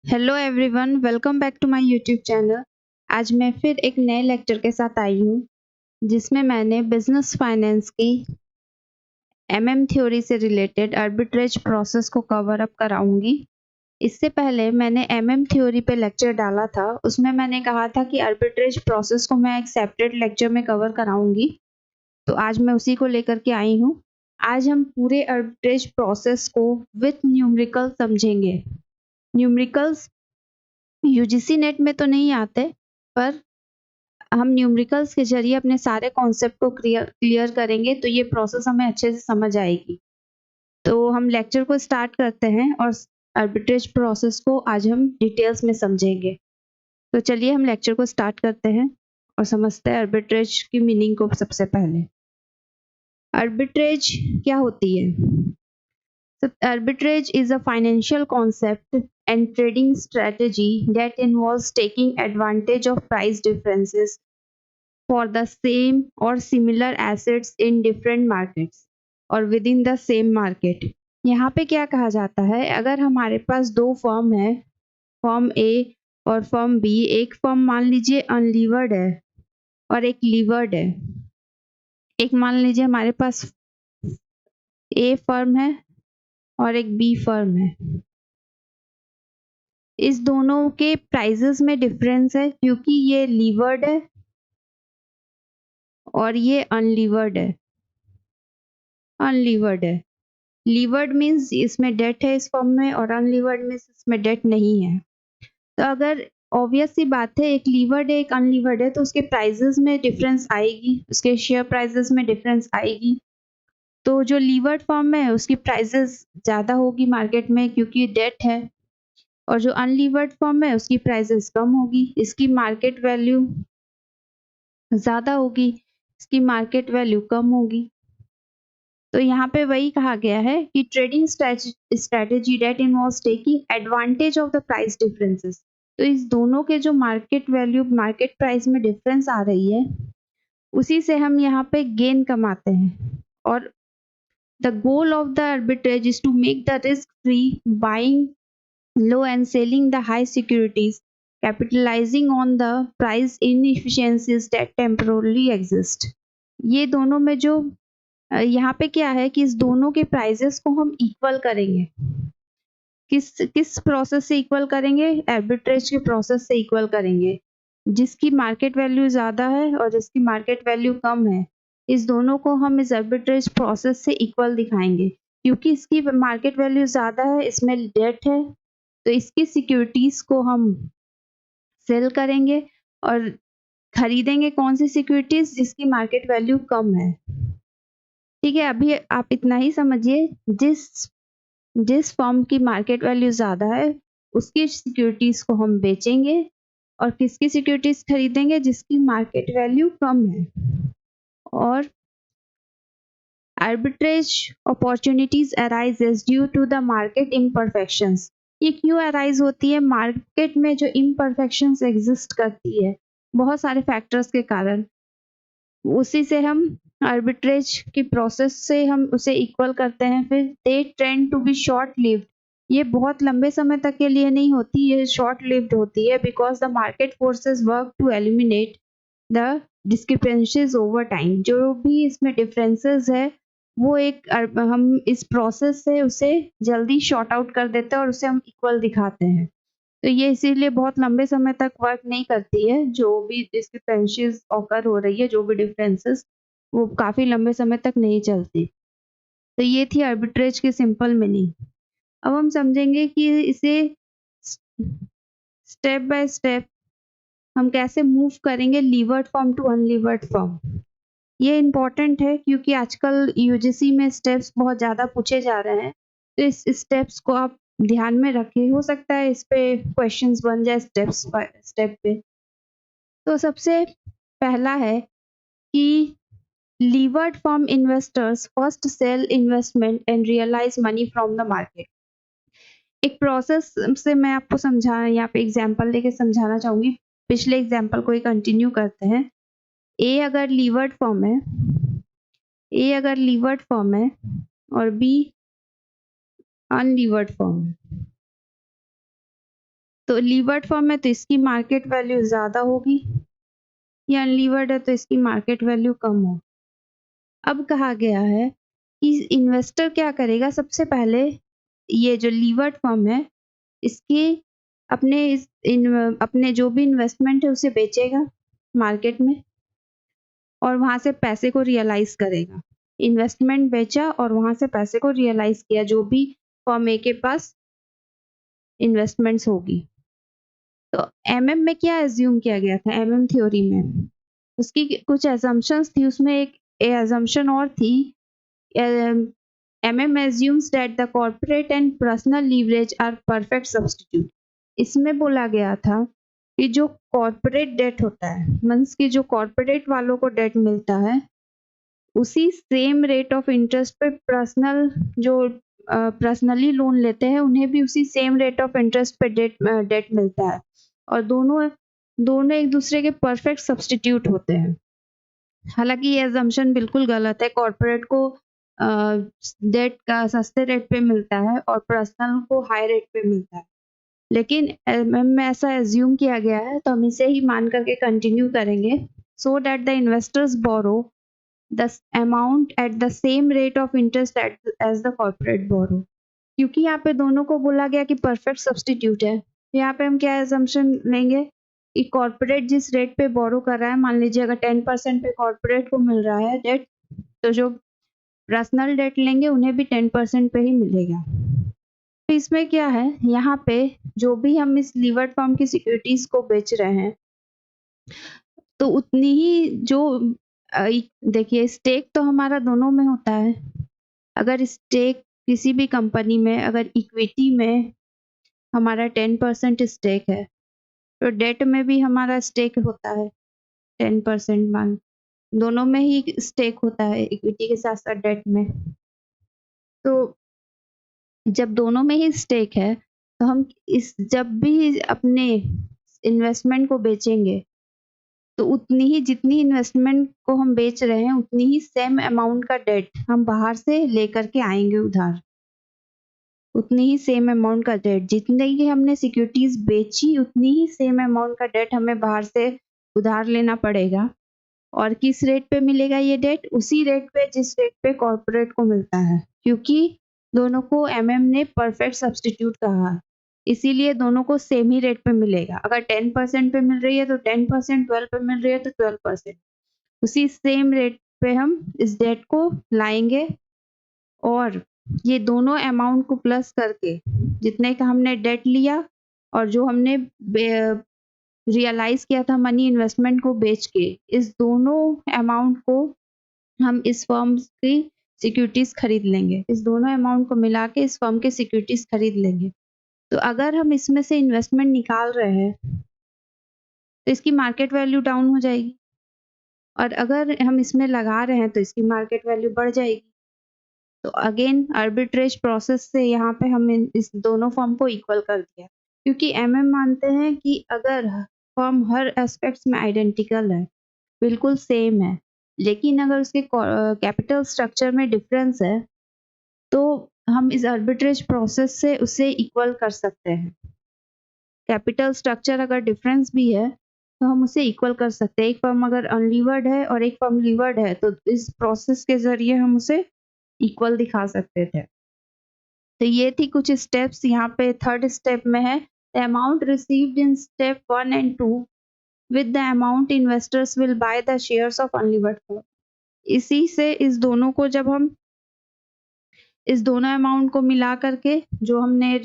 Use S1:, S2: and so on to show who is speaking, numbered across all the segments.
S1: Hello everyone, welcome back to my YouTube channel. आज मैं फिर एक नए लेक्चर के साथ आई हूँ जिसमें मैंने बिजनेस फाइनेंस की एमएम थ्योरी से रिलेटेड आर्बिट्रेज प्रोसेस को कवर अप कराऊंगी। इससे पहले मैंने एमएम थ्योरी पे लेक्चर डाला था, उसमें मैंने कहा था कि आर्बिट्रेज प्रोसेस को मैं एक सेपरेट लेक्चर में कवर कराऊंगी। तो आज मैं उसी को लेकर के आई हूँ। आज हम पूरे आर्बिट्रेज प्रोसेस को विथ न्यूमेरिकल समझेंगे। न्यूमेरिकल्स यूजीसी नेट में तो नहीं आते, पर हम न्यूमेरिकल्स के जरिए अपने सारे कॉन्सेप्ट को क्लियर करेंगे तो ये प्रोसेस हमें अच्छे से समझ आएगी। तो हम लेक्चर को स्टार्ट करते हैं और आर्बिट्रेज प्रोसेस को आज हम डिटेल्स में समझेंगे। तो चलिए हम लेक्चर को स्टार्ट करते हैं और समझते हैं आर्बिट्रेज की मीनिंग को। सबसे पहले आर्बिट्रेज क्या होती है? So, arbitrage is a financial concept and trading strategy that involves taking advantage of price differences for the same or similar assets in different markets or within the same market। यहाँ पे क्या कहा जाता है, अगर हमारे पास दो फर्म है, फर्म ए और फर्म बी। एक फर्म मान लीजिए अनलीवर्ड है और एक लीवर्ड है। एक मान लीजिए हमारे पास ए फर्म है और एक बी फर्म है। इस दोनों के प्राइजेस में डिफरेंस है क्योंकि ये लीवर्ड है और ये अनलीवर्ड है। अनलीवर्ड है, लीवर्ड मीन्स इसमें डेट है इस फॉर्म में, और अनलीवर्ड मीन्स इसमें डेट नहीं है। तो अगर ऑब्वियस सी बात है, एक लीवर्ड है एक अनलीवर्ड है, तो उसके प्राइजेस में डिफरेंस आएगी, उसके शेयर प्राइजेस में डिफरेंस आएगी। तो जो लीवर्ड फॉर्म में है उसकी प्राइजेस ज़्यादा होगी मार्केट में क्योंकि डेट है, और जो अनलीवर्ड फॉर्म है उसकी प्राइजेस कम होगी, इसकी मार्केट वैल्यू ज़्यादा होगी, इसकी मार्केट वैल्यू कम होगी। तो यहाँ पे वही कहा गया है कि trading strategy that involves taking advantage of the price differences. तो इस दोनों के जो मार्केट वैल्यू मार्केट प्राइस में डिफरेंस आ रही है, उसी से हम यहाँ पे गेन कमाते हैं। और the goal of the arbitrage is to make the risk free buying low and selling the high securities, capitalizing on the price inefficiencies that temporarily exist। ये दोनों में जो यहाँ पे क्या है कि इस दोनों के प्राइजेस को हम इक्वल करेंगे। किस किस प्रोसेस से इक्वल करेंगे? आर्बिट्रेज के प्रोसेस से इक्वल करेंगे। जिसकी मार्केट वैल्यू ज़्यादा है और जिसकी मार्केट वैल्यू कम है, इस दोनों को हम इस आर्बिट्रेज प्रोसेस से इक्वल दिखाएंगे। क्योंकि इसकी मार्केट वैल्यू ज़्यादा है, इसमें डेट है, तो इसकी सिक्योरिटीज को हम सेल करेंगे और खरीदेंगे कौन सी सिक्योरिटीज? जिसकी मार्केट वैल्यू कम है। ठीक है, अभी आप इतना ही समझिए, जिस जिस फर्म की मार्केट वैल्यू ज़्यादा है उसकी सिक्योरिटीज को हम बेचेंगे, और किसकी सिक्योरिटीज खरीदेंगे? जिसकी मार्केट वैल्यू कम है। और arbitrage opportunities arises due to the market imperfections. ये क्यों अराइज होती है? मार्केट में जो इम्परफेक्शंस एग्जिस्ट करती है बहुत सारे फैक्टर्स के कारण, उसी से हम आर्बिट्रेज की प्रोसेस से हम उसे इक्वल करते हैं। फिर they trend to be short lived. ये बहुत लंबे समय तक के लिए नहीं होती, ये शॉर्ट लिव्ड होती है because the market forces work to eliminate the discrepancies over time. जो भी इसमें डिफरेंसेस है वो एक हम इस प्रोसेस से उसे जल्दी शॉर्ट आउट कर देते हैं और उसे हम इक्वल दिखाते हैं। तो ये इसीलिए बहुत लंबे समय तक वर्क नहीं करती है। जो भी डिस्क्रिपेंसीज ऑकर हो रही है, जो भी डिफरेंसेस, वो काफ़ी लंबे समय तक नहीं चलती। तो ये थी आर्बिट्रेज की सिंपल मीनिंग। अब हम समझेंगे कि इसे स्टेप बाय स्टेप हम कैसे मूव करेंगे levered form to unlevered form. ये इम्पोर्टेंट है क्योंकि आजकल यूजीसी में स्टेप्स बहुत ज़्यादा पूछे जा रहे हैं, तो इस स्टेप्स को आप ध्यान में रखें। हो सकता है इस पे क्वेश्चंस बन जाए स्टेप्स बाय स्टेप पे। तो सबसे पहला है कि levered form investors first sell investment and realise money from the market. एक प्रोसेस से मैं आपको यहाँ पे एग्जांपल लेके समझाना चाहूंगी। पिछले एग्जांपल को ही कंटिन्यू करते हैं। ए अगर लीवर्ड फॉर्म है, ए अगर लीवर्ड फॉर्म है और बी अनलीवर्ड फॉर्म है, तो लीवर्ड फॉर्म है तो इसकी मार्केट वैल्यू ज़्यादा होगी, ये अनलीवर्ड है तो इसकी मार्केट वैल्यू कम हो। अब कहा गया है कि इन्वेस्टर क्या करेगा, सबसे पहले ये जो लीवर्ड फॉर्म है इसकी अपने जो भी इन्वेस्टमेंट है उसे बेचेगा मार्केट में और वहाँ से पैसे को रियलाइज़ करेगा। इन्वेस्टमेंट बेचा और वहाँ से पैसे को रियलाइज़ किया, जो भी फर्म ए के पास इन्वेस्टमेंट्स होगी। तो एमएम में क्या अज़्यूम किया गया था, एमएम थ्योरी में? उसकी कुछ असम्पशन्स थी, उसमें एक असम्पशन और थी, MM assumes that the corporate and personal leverage are perfect substitute। इसमें बोला गया था कि जो कॉर्पोरेट डेट होता है, मीन्स कि जो कॉर्पोरेट वालों को डेट मिलता है, उसी सेम रेट ऑफ इंटरेस्ट पे पर्सनल जो पर्सनली लोन लेते हैं उन्हें भी उसी सेम रेट ऑफ इंटरेस्ट पे डेट मिलता है और दोनों दोनों एक दूसरे के परफेक्ट सब्स्टिट्यूट होते हैं। हालांकि ये assumption बिल्कुल गलत है, कॉर्पोरेट को डेट का सस्ते रेट पे मिलता है और पर्सनल को हाई रेट पे मिलता है, लेकिन एमएम में ऐसा एज्यूम किया गया है तो हम इसे ही मान करके कंटिन्यू करेंगे। So that the investors borrow the amount at the same rate of interest as the corporate borrow। क्योंकि यहाँ पे दोनों को बोला गया कि परफेक्ट सब्स्टिट्यूट है, यहाँ पे हम क्या assumption लेंगे कि कॉर्पोरेट जिस रेट पे बोरो कर रहा है, मान लीजिए अगर 10% पे कॉर्पोरेट को मिल रहा है डेट, तो जो पर्सनल डेट लेंगे उन्हें भी 10% पे ही मिलेगा। तो इसमें क्या है, यहाँ पे जो भी हम इस लीवर्ड फॉर्म की सिक्योरिटीज को बेच रहे हैं तो उतनी ही जो देखिए स्टेक तो हमारा दोनों में होता है। अगर स्टेक किसी भी कंपनी में, अगर इक्विटी में हमारा 10% स्टेक है तो डेट में भी हमारा स्टेक होता है 10%, मान दोनों में ही स्टेक होता है, इक्विटी के साथ साथ डेट में। तो जब दोनों में ही स्टेक है तो हम जब भी अपने इन्वेस्टमेंट को बेचेंगे तो उतनी ही, जितनी इन्वेस्टमेंट को हम बेच रहे हैं उतनी ही सेम अमाउंट का डेट हम बाहर से लेकर के आएंगे उधार। उतनी ही सेम अमाउंट का डेट, जितने की हमने सिक्योरिटीज बेची उतनी ही सेम अमाउंट का डेट हमें बाहर से उधार लेना पड़ेगा। और किस रेट पे मिलेगा ये डेट? उसी रेट पे जिस रेट पे कॉर्पोरेट को मिलता है, क्योंकि दोनों को एमएम ने परफेक्ट सब्स्टिट्यूट कहा, इसीलिए दोनों को सेम ही रेट पे मिलेगा। अगर 10% पे मिल रही है तो 10%, 12 पे मिल रही है तो 12%, उसी सेम रेट पे हम इस डेट को लाएंगे और ये दोनों अमाउंट को प्लस करके जितने का हमने डेट लिया और जो हमने रियलाइज किया था मनी इन्वेस्टमेंट को बेच के, इस दोनों अमाउंट को हम इस फर्म की सिक्योरिटीज खरीद लेंगे। इस दोनों अमाउंट को मिला के इस फर्म के सिक्योरिटीज खरीद लेंगे। तो अगर हम इसमें से इन्वेस्टमेंट निकाल रहे हैं तो इसकी मार्केट वैल्यू डाउन हो जाएगी और अगर हम इसमें लगा रहे हैं तो इसकी मार्केट वैल्यू बढ़ जाएगी। तो अगेन आर्बिट्रेज प्रोसेस से यहाँ पे हम इस दोनों फर्म को इक्वल कर दिया, क्योंकि एमएम मानते हैं कि अगर फर्म हर एस्पेक्ट्स में आइडेंटिकल है, बिल्कुल सेम है, लेकिन अगर उसके कैपिटल स्ट्रक्चर में डिफरेंस है तो हम इस आर्बिट्रेज प्रोसेस से उसे इक्वल कर सकते हैं। कैपिटल स्ट्रक्चर अगर डिफरेंस भी है तो हम उसे इक्वल कर सकते हैं। एक फर्म अगर अनलीवर्ड है और एक फर्म लीवर्ड है तो इस प्रोसेस के जरिए हम उसे इक्वल दिखा सकते थे। तो ये थी कुछ स्टेप्स। यहाँ पे थर्ड स्टेप में है the amount received in step 1 and 2 with the amount investors will buy the shares of unlevered firm। इसी से इस दोनों को, जब हम इस दोनों अमाउंट को मिला करके जो हमने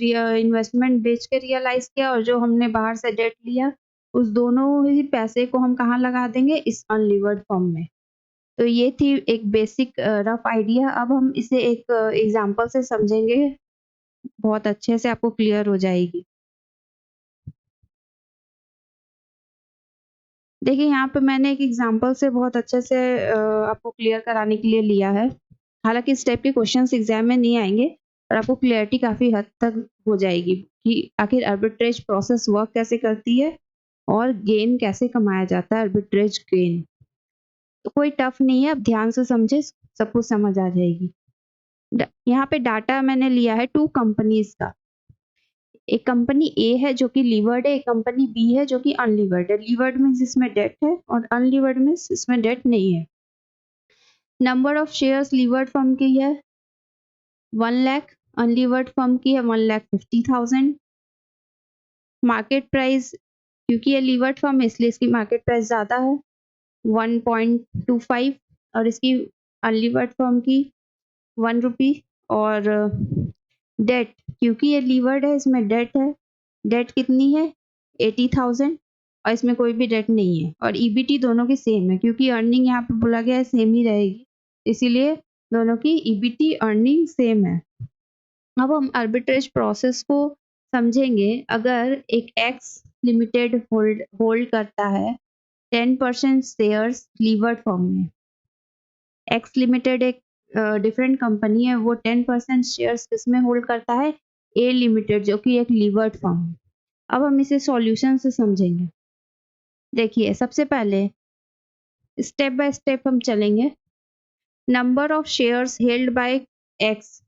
S1: इन्वेस्टमेंट बेच के रियलाइज किया और जो हमने बाहर से डेट लिया, उस दोनों ही पैसे को हम कहाँ लगा देंगे? इस अनलीवर्ड फॉर्म में। तो ये थी एक बेसिक रफ आइडिया। अब हम इसे एक एग्जांपल से समझेंगे, बहुत अच्छे से आपको क्लियर हो जाएगी। देखिए यहाँ पे मैंने एक एग्जांपल से बहुत अच्छे से आपको क्लियर कराने के लिए लिया है। हालांकि इस टाइप के क्वेश्चंस एग्जाम में नहीं आएंगे और आपको क्लियरिटी काफ़ी हद तक हो जाएगी कि आखिर आर्बिट्रेज प्रोसेस वर्क कैसे करती है और गेन कैसे कमाया जाता है, आर्बिट्रेज गेन। तो कोई टफ नहीं है, आप ध्यान से समझे, सब कुछ समझ आ जाएगी। यहाँ पे डाटा मैंने लिया है 2 कंपनीज का। एक कंपनी ए है जो कि लीवर्ड है, एक कंपनी बी है जो कि अनलीवर्ड है। लीवर्ड मीन्स इसमें डेट है और अनलीवर्ड मीन्स इसमें डेट नहीं है। Number of shares levered firm की है 1 लाख, अनलीवर्ड फर्म की है 1,50,000। मार्केट प्राइस, क्योंकि ये लीवर्ड फर्म है इसलिए इसकी मार्केट प्राइस ज़्यादा है 1.25, और इसकी अनलीवर्ड फर्म की 1 रुपी। और डेट, क्योंकि ये लीवर्ड है इसमें डेट है, डेट कितनी है 80,000 और इसमें कोई भी डेट नहीं है। और ईबीटी दोनों की सेम है, क्योंकि अर्निंग यहाँ पे बोला गया है सेम ही रहेगी, इसीलिए दोनों की ईबीटी अर्निंग सेम है। अब हम आर्बिट्रेज प्रोसेस को समझेंगे। अगर एक एक्स लिमिटेड होल्ड करता है 10% शेयर्स लीवर्ड फॉर्म में, एक्स लिमिटेड एक डिफरेंट कंपनी है, वो 10% शेयर्स किसमें होल्ड करता है, ए लिमिटेड, जो कि एक लीवर्ड फॉर्म है। अब हम इसे सॉल्यूशन से समझेंगे। देखिए, सबसे पहले स्टेप बाय स्टेप हम चलेंगे। Number of shares held by x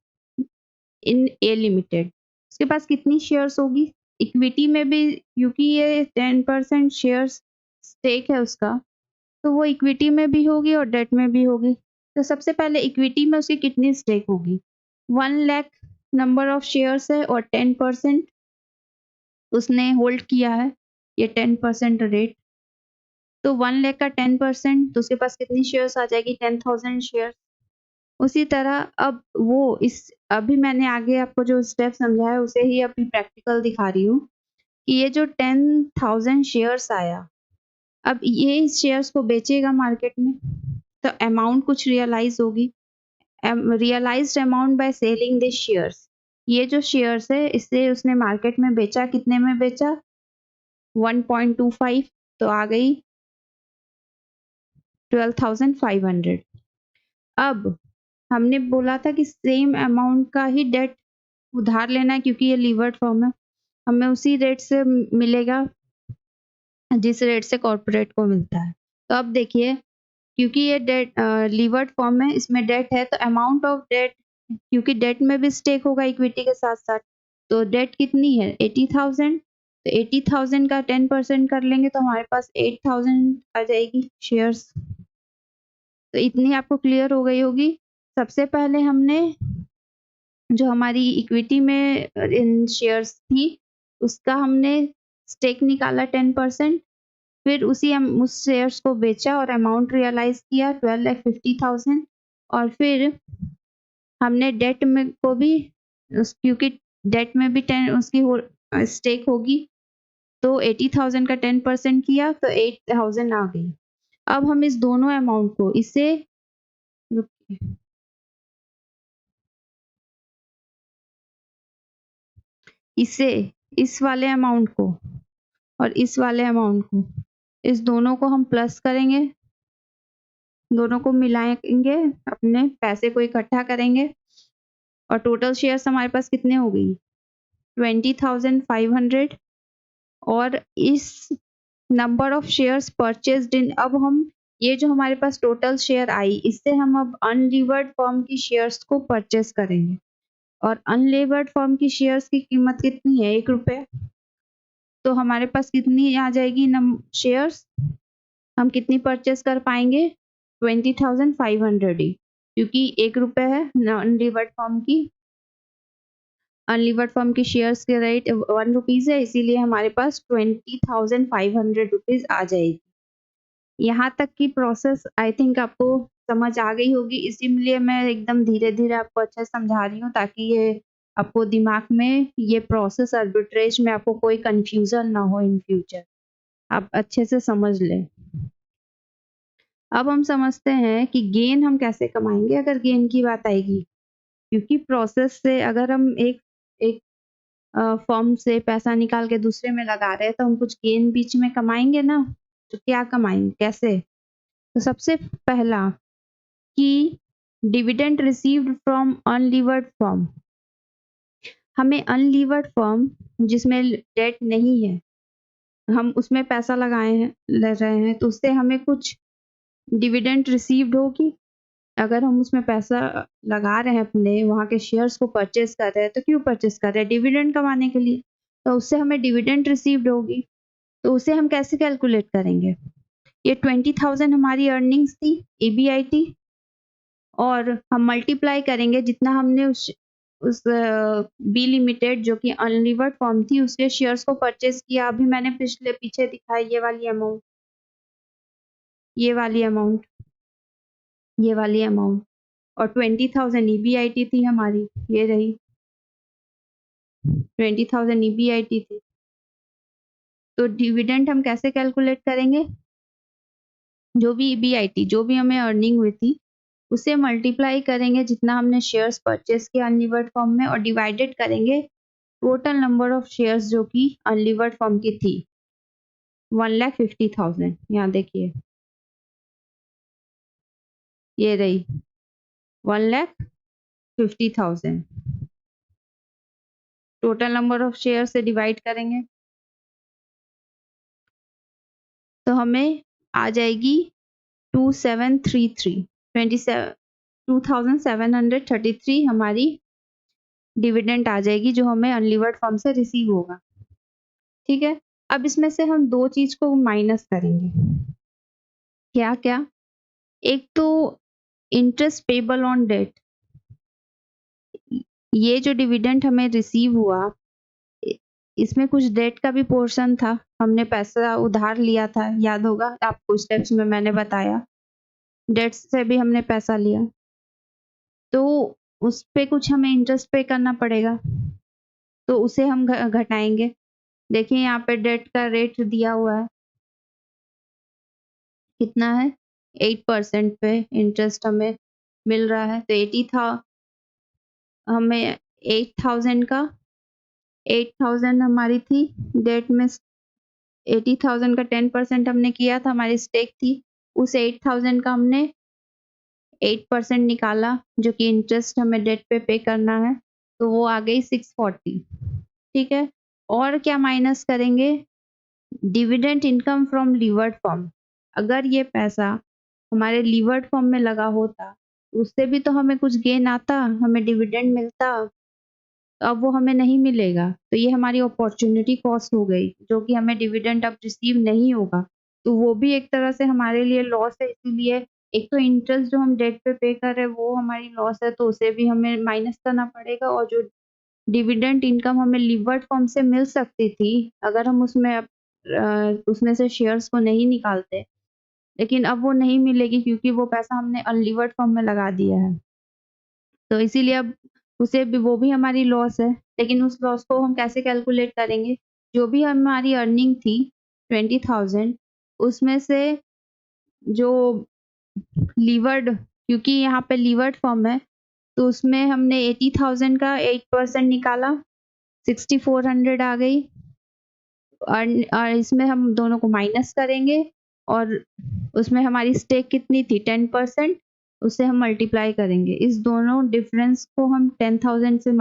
S1: in A limited, उसके पास कितनी शेयर्स होगी इक्विटी में भी, क्योंकि ये 10% शेयर्स स्टेक है उसका, तो वो इक्विटी में भी होगी और डेट में भी होगी। तो सबसे पहले इक्विटी में उसकी कितनी स्टेक होगी, 1 लाख नंबर ऑफ शेयर्स है और 10% उसने होल्ड किया है, ये 10% रेट, तो 1 लाख का 10%, तो उसके पास कितनी शेयर्स आ जाएगी 10,000 शेयर्स। उसी तरह अब वो इस अभी मैंने आगे आपको जो स्टेप समझाया उसे ही अभी प्रैक्टिकल दिखा रही हूँ कि ये जो 10,000 शेयर्स आया, अब ये इस शेयर्स को बेचेगा मार्केट में, तो अमाउंट कुछ रियलाइज होगी, realised amount by selling this shares. ये जो शेयर्स है इसे उसने मार्केट में बेचा, कितने में बेचा 1.25, तो आ गई 12,500। अब हमने बोला था कि सेम अमाउंट का ही डेट उधार लेना है, क्योंकि ये लीवर्ड फॉर्म है, हमें उसी रेट से मिलेगा जिस रेट से कॉर्पोरेट को मिलता है। तो अब देखिए, क्योंकि ये डेट लीवर्ड फॉर्म है, इसमें डेट है, तो अमाउंट ऑफ डेट, क्योंकि डेट में भी स्टेक होगा इक्विटी के साथ साथ, तो डेट कितनी है 80,000, तो 80,000 का 10% कर लेंगे तो हमारे पास 8,000 आ जाएगी शेयर्स। तो इतनी आपको क्लियर हो गई होगी। सबसे पहले हमने जो हमारी इक्विटी में इन शेयर्स थी उसका हमने स्टेक निकाला 10%, फिर उसी उस शेयर्स को बेचा और अमाउंट रियलाइज किया 12,50,000, और फिर हमने डेट में को भी क्योंकि डेट में भी 10 उसकी स्टेक होगी, तो 80,000 का 10% किया तो 8,000 आ गई। अब हम इस दोनों अमाउंट को इसे इस वाले अमाउंट को और इस वाले अमाउंट को, इस दोनों को हम प्लस करेंगे, दोनों को मिलाएंगे, अपने पैसे को इकट्ठा करेंगे, और टोटल शेयर्स हमारे पास कितने हो गई 20,500। और इस नंबर ऑफ शेयर्स परचेज्ड इन, अब हम ये जो हमारे पास टोटल शेयर आई, इससे हम अब अनलीवर्ड फर्म की शेयर्स को परचेज करेंगे, और अनलीवर्ड फर्म की शेयर्स की कीमत कितनी है 1 रुपये, तो हमारे पास कितनी आ जाएगी शेयर्स, हम कितनी परचेज कर पाएंगे 20,500 ही, क्योंकि 1 रुपये है अनलीवर्ड फर्म की, अनलीवर्ड फर्म की शेयर्स के रेट 1 रुपीज़ है, इसीलिए हमारे पास 20,500 रुपीज़ आ जाएगी। यहाँ तक की प्रोसेस आई थिंक आपको समझ आ गई होगी, इसीलिए मैं एकदम धीरे-धीरे आपको अच्छा समझा रही हूँ, ताकि ये आपको दिमाग में ये प्रोसेस आर्बिट्रेज में आपको कोई कंफ्यूजन ना हो इन फ्यूचर, आप अच्छे से समझ लें। अब हम समझते हैं कि गेन हम कैसे कमाएंगे अगर गेन की बात आएगी, क्योंकि प्रोसेस से अगर हम एक एक फर्म से पैसा निकाल के दूसरे में लगा रहे हैं तो हम कुछ गेन बीच में कमाएंगे ना, तो क्या कमाएंगे कैसे, तो सबसे पहला कि dividend received from unlevered firm, हमें अनलीवर्ड फर्म जिसमें डेट नहीं है, हम उसमें पैसा लगाए हैं ले रहे हैं, तो उससे हमें कुछ डिविडेंड रिसीव्ड होगी। अगर हम उसमें पैसा लगा रहे हैं अपने, वहाँ के शेयर्स को परचेज कर रहे हैं, तो क्यों परचेज कर रहे हैं, डिविडेंड कमाने के लिए। तो उससे हमें डिविडेंड रिसीव्ड होगी, तो उसे हम कैसे कैलकुलेट करेंगे? ये 20,000 हमारी अर्निंग्स थी EBIT, और हम मल्टीप्लाई करेंगे जितना हमने उस बी लिमिटेड जो कि अनलीवर्ड फॉर्म थी उसके शेयर्स को परचेज किया। अभी मैंने पीछे दिखाया ये वाली अमाउंट, ये वाली अमाउंट, ये वाली अमाउंट, और 20,000 EBIT थी हमारी, ये रही 20,000 EBIT थी। तो डिविडेंड हम कैसे कैलकुलेट करेंगे? जो भी EBIT, जो भी हमें अर्निंग हुई थी उसे मल्टीप्लाई करेंगे जितना हमने शेयर्स परचेज किया अनलीवर्ड फॉर्म में, और डिवाइडेड करेंगे टोटल नंबर ऑफ शेयर्स जो कि अनलीवर्ड फॉर्म की थी 1,50,000। यहाँ देखिए ये रही 1,50,000, टोटल नंबर ऑफ शेयर से डिवाइड करेंगे तो हमें आ जाएगी 2,733 हमारी डिविडेंड आ जाएगी जो हमें अनलीवर्ड फॉर्म से रिसीव होगा। ठीक है, अब इसमें से हम दो चीज को माइनस करेंगे। क्या क्या? एक तो इंटरेस्ट पेबल ऑन डेट, ये जो डिविडेंड हमें रिसीव हुआ इसमें कुछ डेट का भी पोर्शन था, हमने पैसा उधार लिया था, याद होगा आपको स्टेप्स में मैंने बताया, डेट से भी हमने पैसा लिया तो उस पे कुछ हमें इंटरेस्ट पे करना पड़ेगा, तो उसे हम घटाएंगे। देखिए यहाँ पे डेट का रेट दिया हुआ है, कितना है 8% पे इंटरेस्ट हमें मिल रहा है। तो 80 था, हमें 8,000 का 8,000 हमारी थी डेट में, 80,000 का 10% हमने किया था, हमारी स्टेक थी, उस 8,000 का हमने 8% निकाला जो कि इंटरेस्ट हमें डेट पे करना है, तो वो आ गई 640। ठीक है, और क्या माइनस करेंगे? Dividend income from levered form. अगर ये पैसा हमारे लीवर्ड फॉर्म में लगा होता उससे भी तो हमें कुछ गेन आता, हमें डिविडेंड मिलता, तो अब वो हमें नहीं मिलेगा, तो ये हमारी अपॉर्चुनिटी कॉस्ट हो गई जो कि हमें डिविडेंड अब रिसीव नहीं होगा, तो वो भी एक तरह से हमारे लिए लॉस है। इसीलिए एक तो इंटरेस्ट जो हम डेट पे कर रहे हैं वो हमारी लॉस है, तो उसे भी हमें माइनस करना पड़ेगा, और जो डिविडेंड इनकम हमें लीवर्ड फॉर्म से मिल सकती थी अगर हम उसमें से शेयर्स को नहीं निकालते, लेकिन अब वो नहीं मिलेगी क्योंकि वो पैसा हमने अनलीवर्ड फॉर्म में लगा दिया है, तो इसीलिए अब उसे भी, वो भी हमारी लॉस है। लेकिन उस लॉस को हम कैसे कैलकुलेट करेंगे? जो भी हमारी अर्निंग थी 20,000 उसमें से जो लीवर्ड, क्योंकि यहाँ पे लीवर्ड फॉर्म है तो उसमें हमने 80,000 का 8% निकाला, 6,400 आ गई, और इसमें हम दोनों को माइनस करेंगे, और उसमें हमारी स्टेक कितनी थी 10%, उससे हम मल्टीप्लाई करेंगे, इस दोनों डिफरेंस को हम 10,000 से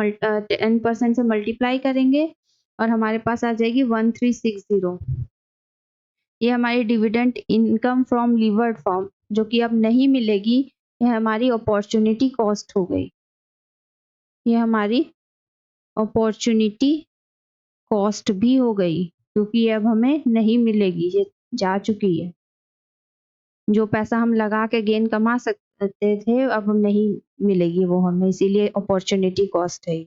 S1: 10% से मल्टीप्लाई करेंगे और हमारे पास आ जाएगी 1360। ये हमारी dividend income from levered form जो कि अब नहीं मिलेगी, ये हमारी अपॉर्चुनिटी कॉस्ट हो गई, ये हमारी अपॉर्चुनिटी कॉस्ट भी हो गई क्योंकि अब हमें नहीं मिलेगी, ये जा चुकी है। जो पैसा हम लगा के गेन कमा सकते थे अब हम नहीं मिलेगी वो हमें, इसीलिए अपॉर्चुनिटी कॉस्ट है।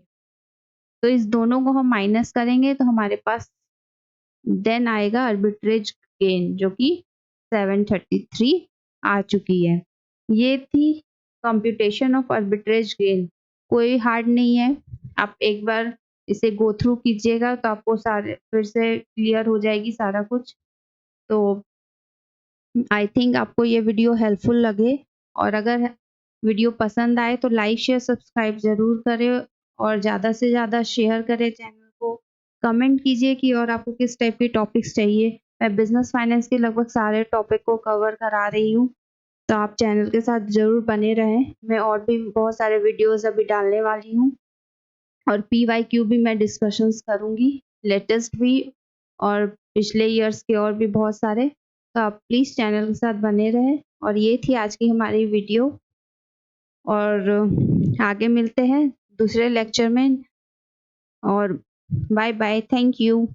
S1: तो इस दोनों को हम माइनस करेंगे तो हमारे पास देन आएगा आर्बिट्रेज गेन जो कि 733 आ चुकी है। ये थी कंप्यूटेशन ऑफ आर्बिट्रेज गेन, कोई हार्ड नहीं है, आप एक बार इसे गो थ्रू कीजिएगा तो आपको सारे फिर से क्लियर हो जाएगी सारा कुछ। तो आई थिंक आपको ये वीडियो हेल्पफुल लगे, और अगर वीडियो पसंद आए तो लाइक शेयर सब्सक्राइब ज़रूर करें और ज़्यादा से ज़्यादा शेयर करें चैनल को। कमेंट कीजिए कि और आपको किस टाइप की टॉपिक्स चाहिए, मैं बिजनेस फाइनेंस के लगभग सारे टॉपिक को कवर करा रही हूँ, तो आप चैनल के साथ ज़रूर बने रहें। मैं और भी बहुत सारे वीडियोज़ अभी डालने वाली हूँ, और PYQ भी मैं डिस्कशंस करूँगी, लेटेस्ट भी और पिछले ईयर्स के और भी बहुत सारे, तो आप प्लीज़ चैनल के साथ बने रहें। और ये थी आज की हमारी वीडियो, और आगे मिलते हैं दूसरे लेक्चर में, और बाय बाय, थैंक यू।